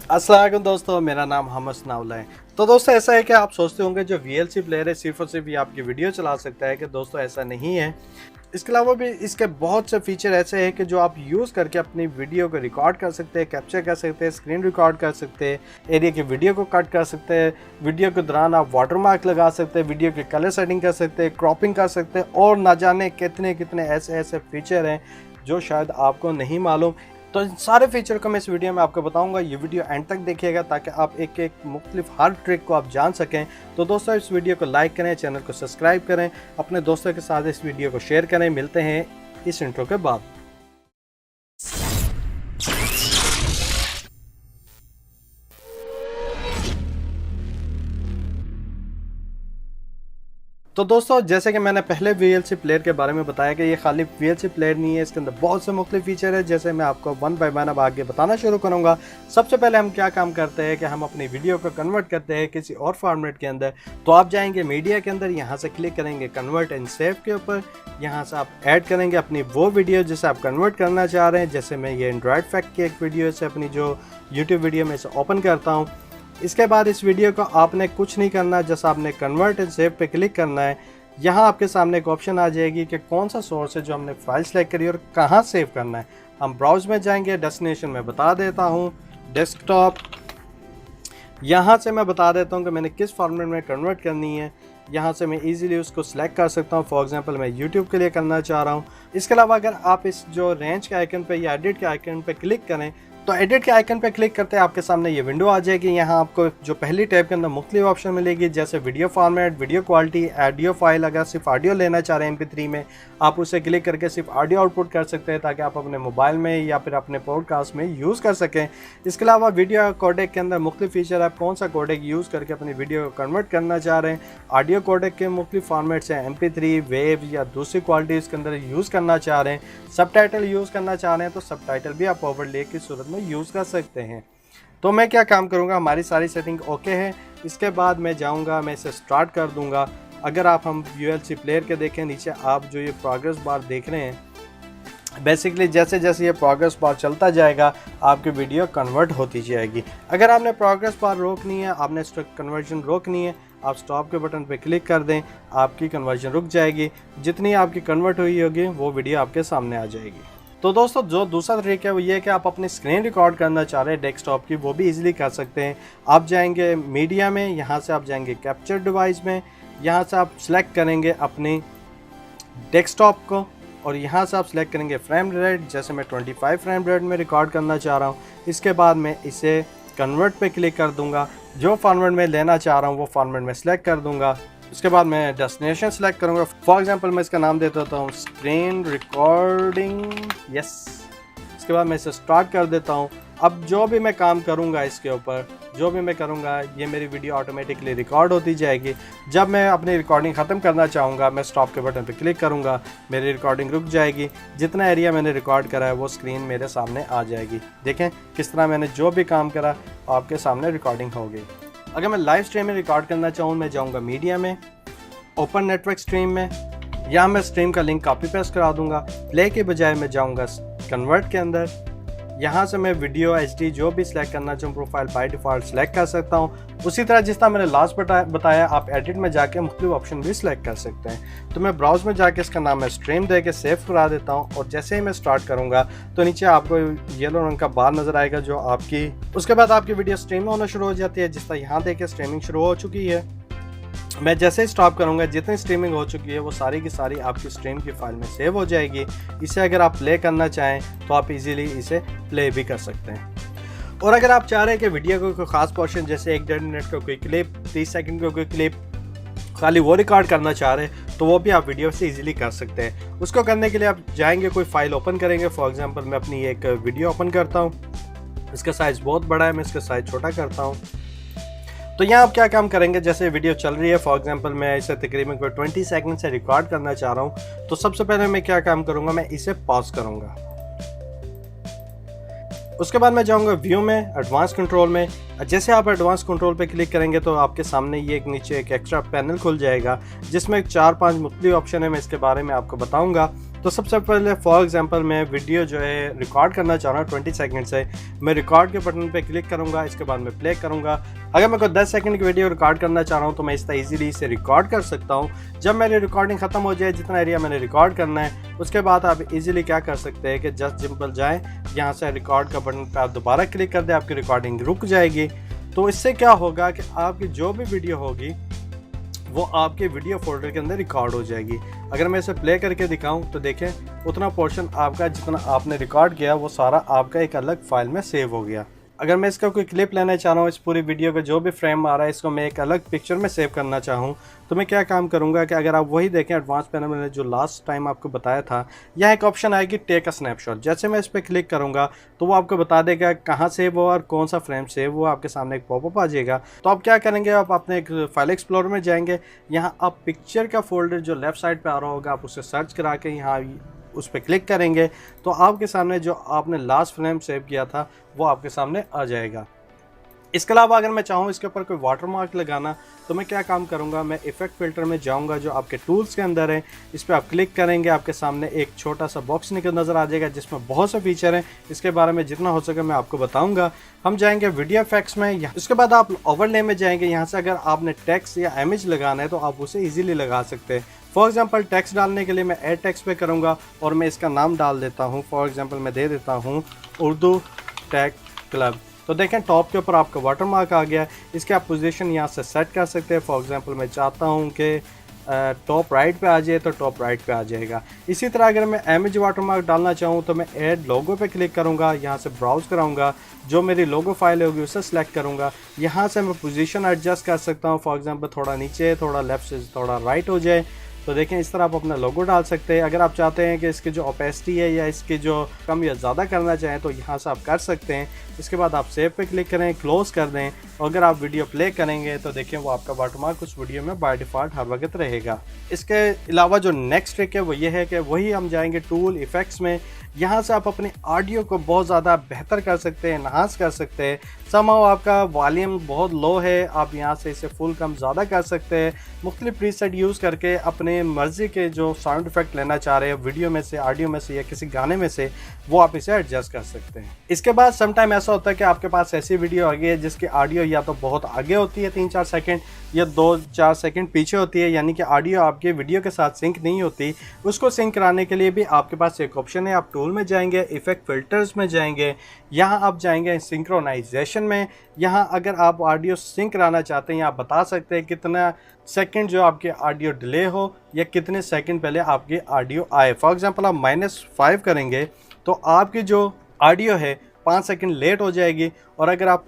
अस्सलाम वालेकुम दोस्तों, मेरा नाम मोहम्मद सनाउल्लाह है। तो दोस्तों ऐसा है कि आप सोचते होंगे जो VLC प्लेयर है सिर्फ और सिर्फ ये आपकी वीडियो चला सकता है, कि दोस्तों ऐसा नहीं है। इसके अलावा भी इसके बहुत से फीचर ऐसे हैं कि जो आप यूज़ करके अपनी वीडियो को रिकॉर्ड कर सकते हैं, कैप्चर कर सकते हैं, स्क्रीन रिकॉर्ड कर सकते हैं, एरिया की वीडियो को कट कर सकते हैं, वीडियो के दौरान आप वाटरमार्क लगा सकते हैं, वीडियो की कलर सेटिंग कर सकते हैं, क्रॉपिंग कर सकते हैं और ना जाने कितने कितने ऐसे ऐसे फीचर हैं जो शायद आपको नहीं मालूम। तो इन सारे फीचर को मैं इस वीडियो में आपको बताऊंगा। ये वीडियो एंड तक देखिएगा ताकि आप एक एक मुख्तलिफ हर ट्रिक को आप जान सकें। तो दोस्तों इस वीडियो को लाइक करें, चैनल को सब्सक्राइब करें, अपने दोस्तों के साथ इस वीडियो को शेयर करें। मिलते हैं इस इंट्रो के बाद। तो दोस्तों जैसे कि मैंने पहले VLC प्लेयर के बारे में बताया कि ये खाली VLC प्लेयर नहीं है, इसके अंदर बहुत से मुख्तलिफ फीचर है। जैसे मैं आपको वन बाय वन अब आगे बताना शुरू करूंगा। सबसे पहले हम क्या काम करते हैं कि हम अपनी वीडियो को कन्वर्ट करते हैं किसी और फॉर्मेट के अंदर। तो आप जाएंगे मीडिया के अंदर, यहाँ से क्लिक करेंगे कन्वर्ट एंड सेव के ऊपर। यहाँ से आप ऐड करेंगे अपनी वो वीडियो जिसे आप कन्वर्ट करना चाह रहे हैं। जैसे मैं ये एंड्रॉयड फैक्ट की एक वीडियो से अपनी जो यूट्यूब वीडियो में इसे ओपन करता हूँ। इसके बाद इस वीडियो को आपने कुछ नहीं करना, जैसे आपने कन्वर्ट एंड सेव पे क्लिक करना है। यहाँ आपके सामने एक ऑप्शन आ जाएगी कि कौन सा सोर्स है जो हमने फाइल सेलेक्ट करी और कहाँ सेव करना है। हम ब्राउज में जाएंगे, डेस्टिनेशन में बता देता हूँ डेस्कटॉप। यहाँ से मैं बता देता हूँ कि मैंने किस फॉर्मेट में कन्वर्ट करनी है। यहाँ से मैं इजीली उसको सिलेक्ट कर सकता हूँ। फॉर एग्जांपल मैं यूट्यूब के लिए करना चाह रहा हूँ। इसके अलावा अगर आप इस जो रेंज के आइकन पे या एडिट के आइकन पे क्लिक करें तो एडिट के आइकन पे क्लिक करते हैं आपके सामने ये विंडो आ जाएगी। यहाँ आपको जो पहली टैब के अंदर मुख्तलिफ ऑप्शन मिलेगी, जैसे video format, video quality, audio file. अगर सिर्फ ऑडियो लेना चाह रहे हैं MP3 में, आप उसे क्लिक करके सिर्फ ऑडियो आउटपुट कर सकते हैं ताकि आप अपने मोबाइल में या फिर अपने पॉडकास्ट में यूज़ कर सकें। इसके अलावा वीडियो कोडेक के अंदर मुख्तलिफ फीचर, आप कौन सा कोडेक यूज़ करके अपनी वीडियो को कन्वर्ट करना चाह रहे हैं। ऑडियो कोडेक के मुख्तलिफ फॉर्मेट्स हैं, MP3, वेव या दूसरी क्वालिटी इसके अंदर यूज़ करना चाह रहे हैं। सबटाइटल यूज़ करना चाह रहे हैं तो सबटाइटल भी आप ओवरले की सूरत में यूज़ कर सकते हैं। तो मैं क्या काम करूंगा, हमारी सारी सेटिंग ओके है। इसके बाद मैं जाऊंगा, मैं इसे स्टार्ट कर दूंगा। अगर आप हम VLC प्लेयर के देखें, नीचे आप जो ये प्रोग्रेस बार देख रहे हैं, बेसिकली जैसे जैसे ये प्रोग्रेस बार चलता जाएगा आपकी वीडियो कन्वर्ट होती जाएगी। अगर आपने प्रोग्रेस बार रोकनी है, आपने कन्वर्जन रोकनी है, आप स्टॉप के बटन पे क्लिक कर दें, आपकी कन्वर्जन रुक जाएगी। जितनी आपकी कन्वर्ट हुई होगी वो वीडियो आपके सामने आ जाएगी। तो दोस्तों जो दूसरा ट्रिक है वो ये है कि आप अपनी स्क्रीन रिकॉर्ड करना चाह रहे हैं डेस्कटॉप की, वो भी इजीली कर सकते हैं। आप जाएंगे मीडिया में, यहाँ से आप जाएंगे कैप्चर डिवाइस में, यहाँ से आप सिलेक्ट करेंगे अपनी डेस्कटॉप को और यहाँ से आप सिलेक्ट करेंगे फ्रेम रेट। जैसे मैं 25 फ्रेम रेट में रिकॉर्ड करना चाह रहा हूँ। इसके बाद मैं इसे कन्वर्ट पे क्लिक कर दूंगा। जो फॉर्मेट में लेना चाह रहा हूँ वो फॉर्मेट में सिलेक्ट कर दूंगा। उसके बाद मैं डेस्टिनेशन सेलेक्ट करूंगा। फॉर एग्जांपल मैं इसका नाम दे देता हूँ स्क्रीन रिकॉर्डिंग, यस। इसके बाद मैं इसे स्टार्ट कर देता हूँ। अब जो भी मैं काम करूँगा इसके ऊपर, जो भी मैं करूँगा, ये मेरी वीडियो ऑटोमेटिकली रिकॉर्ड होती जाएगी। जब मैं अपनी रिकॉर्डिंग ख़त्म करना चाहूँगा मैं स्टॉप के बटन पर क्लिक करूँगा, मेरी रिकॉर्डिंग रुक जाएगी। जितना एरिया मैंने रिकॉर्ड करा है वो स्क्रीन मेरे सामने आ जाएगी। देखें किस तरह मैंने जो भी काम करा आपके सामने रिकॉर्डिंग हो गई। अगर मैं लाइव स्ट्रीम में रिकॉर्ड करना चाहूँ, मैं जाऊँगा मीडिया में, ओपन नेटवर्क स्ट्रीम में। यहाँ मैं स्ट्रीम का लिंक कॉपी पेस्ट करा दूंगा। प्ले के बजाय मैं जाऊँगा कन्वर्ट के अंदर। यहाँ से मैं वीडियो HD जो भी सिलेक्ट करना चाहूँ प्रोफाइल बाय डिफ़ॉल्ट सिलेक्ट कर सकता हूँ। उसी तरह जिस तरह मैंने लास्ट बताया आप एडिट में जाके मुख्तलिफ ऑप्शन भी सिलेक्ट कर सकते हैं। तो मैं ब्राउज में जाके इसका नाम मैं स्ट्रीम दे के सेव करा देता हूँ और जैसे ही मैं स्टार्ट करूँगा तो नीचे आपको येलो रंग का बार नज़र आएगा जो आपकी, उसके बाद आपकी वीडियो स्ट्रीम होना शुरू हो जाती है। जिस तरह यहाँ देखे स्ट्रीमिंग शुरू हो चुकी है। मैं जैसे ही स्टॉप करूंगा जितनी स्ट्रीमिंग हो चुकी है वो सारी की सारी आपकी स्ट्रीम की फाइल में सेव हो जाएगी। इसे अगर आप प्ले करना चाहें तो आप इजीली इसे प्ले भी कर सकते हैं। और अगर आप चाह रहे हैं कि वीडियो को कोई ख़ास पोर्शन जैसे 1-1.5 मिनट का कोई क्लिप, 30 सेकंड का कोई क्लिप खाली वो रिकॉर्ड करना चाह रहे हैं तो वो भी आप वीडियो से इजीली कर सकते हैं। उसको करने के लिए आप जाएंगे, कोई फाइल ओपन करेंगे। फॉर एग्जांपल मैं अपनी एक वीडियो ओपन करता हूँ। इसका साइज़ बहुत बड़ा है, मैं इसका साइज़ छोटा करता हूँ। तो यहाँ आप क्या काम करेंगे, जैसे वीडियो चल रही है, फॉर एग्जांपल मैं इसे तकरीबन कोई 20 सेकंड से रिकॉर्ड करना चाह रहा हूँ। तो सबसे पहले मैं क्या काम करूँगा, मैं इसे पॉज करूँगा। उसके बाद मैं जाऊँगा व्यू में, एडवांस कंट्रोल में। जैसे आप एडवांस कंट्रोल पे क्लिक करेंगे तो आपके सामने ये एक नीचे एक एक्स्ट्रा पैनल खुल जाएगा जिसमें 4-5 मुख्तलिफ ऑप्शन है। मैं इसके बारे में आपको बताऊंगा। तो सबसे पहले फॉर एग्जांपल मैं वीडियो जो है रिकॉर्ड करना चाह रहा हूँ 20 सेकंड से। मैं रिकॉर्ड के बटन पे क्लिक करूँगा, इसके बाद मैं प्ले करूँगा। अगर मैं कोई 10 सेकंड की वीडियो रिकॉर्ड करना चाह रहा हूँ तो मैं इस तरह ईजिली इसे रिकॉर्ड कर सकता हूँ। जब मेरी रिकॉर्डिंग ख़त्म हो जाए, जितना एरिया मैंने रिकॉर्ड करना है, उसके बाद आप इजीली क्या कर सकते हैं कि जस्ट सिंपल जाएँ, यहाँ से रिकॉर्ड का बटन पर आप दोबारा क्लिक कर दें, आपकी रिकॉर्डिंग रुक जाएगी। तो इससे क्या होगा कि आपकी जो भी वीडियो होगी वो आपके वीडियो फोल्डर के अंदर रिकॉर्ड हो जाएगी। अगर मैं इसे प्ले करके दिखाऊं तो देखें उतना पोर्शन आपका जितना आपने रिकॉर्ड किया वो सारा आपका एक अलग फाइल में सेव हो गया। अगर मैं इसका कोई क्लिप लेना चाह रहा हूँ, इस पूरी वीडियो का जो भी फ्रेम आ रहा है इसको मैं एक अलग पिक्चर में सेव करना चाहूँ, तो मैं क्या काम करूँगा कि अगर आप वही देखें एडवांस पैनल में जो लास्ट टाइम आपको बताया था, यहाँ एक ऑप्शन आएगी टेक अ स्नैपशॉट। जैसे मैं इस पर क्लिक करूँगा तो वो आपको बता देगा कहाँ सेव हो और कौन सा फ्रेम सेव हो, आपके सामने एक पॉपअप आ जाएगा। तो आप क्या करेंगे, आप अपने एक फाइल एक्सप्लोर में जाएंगे, यहाँ आप पिक्चर का फोल्डर जो लेफ्ट साइड पर आ रहा होगा आप उसे सर्च करा के यहाँ उस पर क्लिक करेंगे तो आपके सामने जो आपने लास्ट फ्रेम सेव किया था वो आपके सामने आ जाएगा। इसके अलावा अगर मैं चाहूँ इसके ऊपर कोई वाटरमार्क लगाना तो मैं क्या काम करूँगा, मैं इफेक्ट फ़िल्टर में जाऊँगा जो आपके टूल्स के अंदर है, इस पर आप क्लिक करेंगे, आपके सामने एक छोटा सा बॉक्स नज़र आ जाएगा जिसमें बहुत से फीचर हैं। इसके बारे में जितना हो सके मैं आपको बताऊँगा। हम जाएंगे वीडियो इफेक्ट्स में, उसके बाद आप ओवरले में जाएंगे। यहाँ से अगर आपने टेक्स्ट या इमेज लगाना है तो आप उसे ईजिली लगा सकते हैं। फॉर एग्जाम्पल टेक्स्ट डालने के लिए मैं ऐड टेक्स्ट पे करूँगा और मैं इसका नाम डाल देता हूँ। फॉर एग्जाम्पल मैं दे देता हूँ उर्दू टेक क्लब। तो देखें टॉप के ऊपर आपका वाटरमार्क आ गया है। इसके आप पोजीशन यहाँ से सेट कर सकते हैं। फॉर एग्जांपल मैं चाहता हूँ कि टॉप राइट पे आ जाए तो टॉप राइट पे आ जाएगा। इसी तरह अगर मैं इमेज वाटरमार्क डालना चाहूँ तो मैं ऐड लोगो पे क्लिक करूँगा, यहाँ से ब्राउज़ कराऊँगा, जो मेरी लोगो फाइल होगी उसे सेलेक्ट करूँगा। यहाँ से मैं पोजीशन एडजस्ट कर सकता हूँ। फॉर एग्जांपल थोड़ा नीचे, थोड़ा लेफ्ट से थोड़ा राइट हो जाए। तो देखें इस तरह आप अपना लोगो डाल सकते हैं। अगर आप चाहते हैं कि इसकी जो ओपेसिटी है या इसकी जो कम या ज़्यादा करना चाहें तो यहाँ से आप कर सकते हैं। इसके बाद आप सेव पे क्लिक करें, क्लोज़ कर दें और अगर आप वीडियो प्ले करेंगे तो देखें वो आपका वाटरमार्क उस वीडियो में बाय डिफ़ॉल्ट हर वक्त रहेगा। इसके अलावा जो नेक्स्ट ट्रिक है वो ये है कि वही हम जाएंगे टूल इफ़ेक्ट्स में। यहाँ से आप अपने ऑडियो को बहुत ज़्यादा बेहतर कर सकते हैं, एनहांस कर सकते हैं। समहाउ आपका वॉल्यूम बहुत लो है, आप यहाँ से इसे फुल कम ज़्यादा कर सकते हैं। मुख्तलिफ प्रीसेट यूज़ करके अपने मर्ज़ी के जो साउंड इफेक्ट लेना चाह रहे हैं वीडियो में से, ऑडियो में से या किसी गाने में से, वो आप इसे एडजस्ट कर सकते हैं। इसके बाद सम टाइम ऐसा होता है कि आपके पास ऐसी वीडियो आ गई है जिसकी ऑडियो या तो बहुत आगे होती है 3-4 सेकंड या 2-4 सेकंड पीछे होती है, यानी कि ऑडियो आपके वीडियो के साथ सिंक नहीं होती। उसको सिंक कराने के लिए भी आपके पास एक ऑप्शन है। आप टूल में जाएंगे, इफेक्ट फिल्टर्स में जाएंगे, यहाँ आप जाएंगे सिंक्रोनाइजेशन में। यहाँ अगर आप ऑडियो सिंक कराना चाहते हैं, आप बता सकते हैं कितना सेकंड जो आपके ऑडियो डिले हो या कितने सेकंड पहले आपकी ऑडियो आए। फॉर एग्जांपल आप -5 करेंगे तो आपकी जो ऑडियो है 5 सेकंड लेट हो जाएगी और अगर आप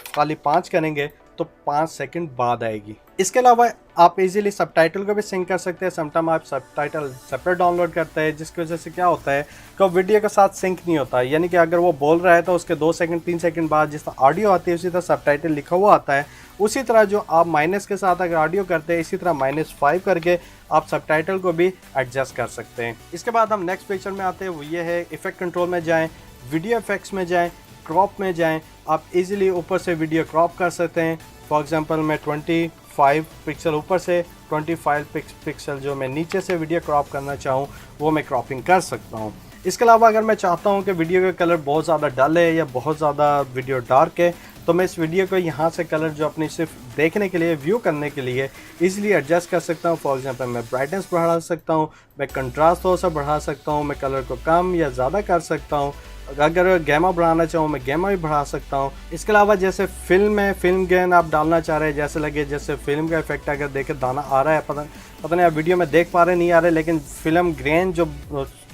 खाली 5 करेंगे तो 5 सेकंड बाद आएगी। इसके अलावा आप इजीली सबटाइटल को भी सिंक कर सकते हैं। समटाइम आप सबटाइटल सेपरेट डाउनलोड करते हैं जिसकी वजह से क्या होता है कि वीडियो के साथ सिंक नहीं होता, यानी कि अगर वो बोल रहा है तो उसके 2 सेकंड 3 सेकंड बाद जिस तरह ऑडियो आती है उसी तरह सबटाइटल लिखा हुआ आता है। उसी तरह जो आप माइनस के साथ अगर ऑडियो करते हैं इसी तरह -5 करके आप सबटाइटल को भी एडजस्ट कर सकते हैं। इसके बाद हम नेक्स्ट पिक्चर में आते हैं, वो ये है इफेक्ट कंट्रोल में जाएँ, वीडियो इफेक्ट्स में जाएँ, क्रॉप में जाएँ। आप इजीली ऊपर से वीडियो क्रॉप कर सकते हैं। फॉर एग्जांपल मैं 25 पिक्सल ऊपर से 25 पिक्सल जो मैं नीचे से वीडियो क्रॉप करना चाहूँ वो मैं क्रॉपिंग कर सकता हूँ। इसके अलावा अगर मैं चाहता हूँ कि वीडियो का कलर बहुत ज़्यादा डल है या बहुत ज़्यादा वीडियो डार्क है तो मैं इस वीडियो को यहाँ से कलर जो अपनी सिर्फ देखने के लिए, व्यू करने के लिए इजीली एडजस्ट कर सकता हूँ। फॉर एग्जांपल मैं ब्राइटनेस बढ़ा सकता हूँ, मैं कंट्रास्ट थोड़ा सा बढ़ा सकता हूँ, मैं कलर को कम या ज़्यादा कर सकता हूँ। अगर गैमा बढ़ाना चाहूँ मैं गैमा भी बढ़ा सकता हूँ। इसके अलावा जैसे फिल्म है, फिल्म ग्रेन आप डालना चाह रहे हैं, जैसे लगे जैसे फिल्म का इफेक्ट अगर देखे दाना आ रहा है, पता नहीं आप वीडियो में देख पा रहे नहीं आ रहे, लेकिन फिल्म ग्रेन जो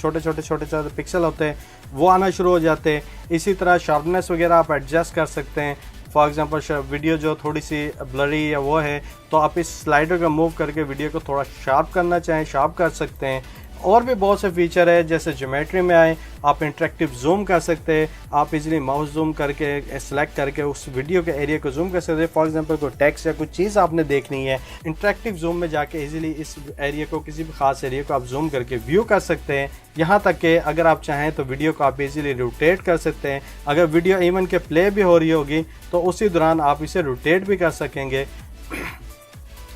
छोटे छोटे पिक्सल होते हैं वो आना शुरू हो जाते हैं। इसी तरह शार्पनेस वगैरह आप एडजस्ट कर सकते हैं। फॉर एग्जांपल वीडियो जो थोड़ी सी ब्लरी या वो है तो आप इस स्लाइडर का मूव करके वीडियो को थोड़ा शार्प करना चाहें शार्प कर सकते हैं। और भी बहुत से फीचर है, जैसे ज्योमेट्री में आए आप इंटरेक्टिव जूम कर सकते हैं, आप इजीली माउस जूम करके सेलेक्ट करके उस वीडियो के एरिया को जूम कर सकते हैं। फॉर एग्जांपल कोई टेक्स्ट या कुछ चीज़ आपने देखनी है, इंटरेक्टिव जूम में जाके इजीली इस एरिया को, किसी भी खास एरिया को आप जूम करके व्यू कर सकते हैं। यहाँ तक कि अगर आप चाहें तो वीडियो को आप इजीली रोटेट कर सकते हैं। अगर वीडियो इवन के प्ले भी हो रही होगी तो उसी दौरान आप इसे रोटेट भी कर सकेंगे।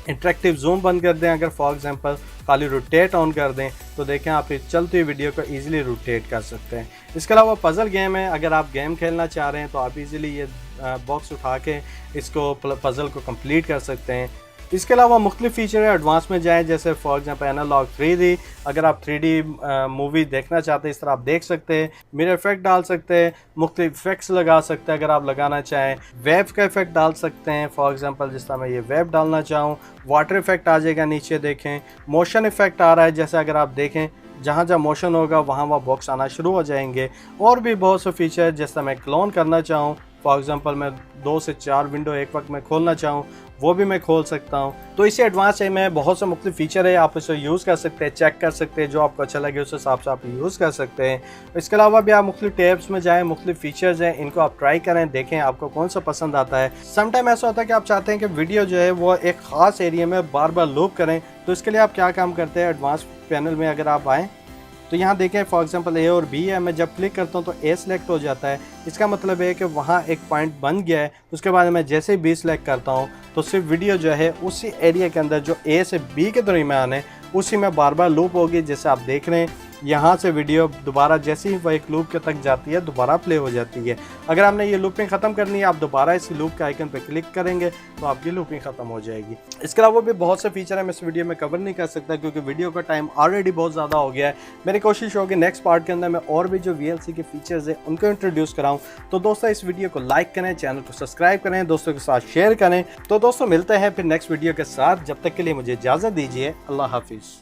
इंटरेक्टिव जूम बंद कर दें, अगर फॉर एग्जांपल खाली रोटेट ऑन कर दें तो देखें आप इस चलती हुई वीडियो को इजीली रोटेट कर सकते हैं। इसके अलावा पज़ल गेम है, अगर आप गेम खेलना चाह रहे हैं तो आप इजीली ये बॉक्स उठा के इसको पज़ल को कंप्लीट कर सकते हैं। इसके अलावा मुख्तलिफ फीचर है, एडवांस में जाएँ, जैसे फॉर एग्जांपल एनालॉग 3D, अगर आप 3D मूवी देखना चाहते हैं इस तरह आप देख सकते हैं। मिरर इफेक्ट डाल सकते हैं, मुख्तलिफ इफेक्ट्स लगा सकते हैं अगर आप लगाना चाहें। वेब का इफेक्ट डाल सकते हैं, फॉर एग्जांपल जिस तरह मैं ये वेब डालना चाहूँ, वाटर इफेक्ट आ जाएगा नीचे देखें। मोशन इफेक्ट आ रहा है, जैसे अगर आप देखें जहाँ जहाँ मोशन होगा वहाँ वहाँ बॉक्स आना शुरू हो जाएंगे। और भी बहुत से फीचर, जैसे मैं क्लोन करना चाहूँ, फॉर एग्जांपल मैं 2 से 4 विंडो एक वक्त में खोलना चाहूँ वो भी मैं खोल सकता हूँ। तो इसे एडवांस में बहुत से मुख्तलिफ फीचर है, आप इसे यूज़ कर सकते हैं, चेक कर सकते हैं, जो आपको अच्छा लगे उस हिसाब से आप यूज़ कर सकते हैं। इसके अलावा भी आप मुख्तलिफ टैब्स में जाएँ, मुख्तलिफ फीचर्स हैं, इनको आप ट्राई करें, देखें आपको कौन सा पसंद आता है। समटाइम ऐसा होता है कि आप चाहते हैं कि वीडियो जो है वो एक ख़ास एरिया में बार बार लूप करें, तो इसके लिए आप क्या काम करते हैं, एडवांस पैनल में अगर आप आएँ तो यहाँ देखें फॉर एग्जांपल ए और बी है, मैं जब क्लिक करता हूँ तो ए सिलेक्ट हो जाता है। इसका मतलब है कि वहाँ एक पॉइंट बन गया है। उसके बाद मैं जैसे ही बी सिलेक्ट करता हूँ तो सिर्फ वीडियो जो है उसी एरिया के अंदर जो ए से बी के दरमियान है उसी में बार बार लूप होगी। जैसे आप देख रहे हैं यहाँ से वीडियो दोबारा जैसे ही वह एक लूप के तक जाती है दोबारा प्ले हो जाती है। अगर आपने ये लूपिंग ख़त्म करनी है, आप दोबारा इस लूप के आइकन पर क्लिक करेंगे तो आपकी लूपिंग ख़त्म हो जाएगी। इसके अलावा भी बहुत से फीचर है, मैं इस वीडियो में कवर नहीं कर सकता क्योंकि वीडियो का टाइम ऑलरेडी बहुत ज़्यादा हो गया है। मेरी कोशिश होगी नेक्स्ट पार्ट के अंदर मैं और भी जो VLC के फीचर्स है उनको इंट्रोड्यूस कराऊँ। तो दोस्तों इस वीडियो को लाइक करें, चैनल को सब्सक्राइब करें, दोस्तों के साथ शेयर करें। तो दोस्तों मिलते हैं फिर नेक्स्ट वीडियो के साथ, जब तक के लिए मुझे इजाज़त दीजिए। अल्लाह हाफिज़।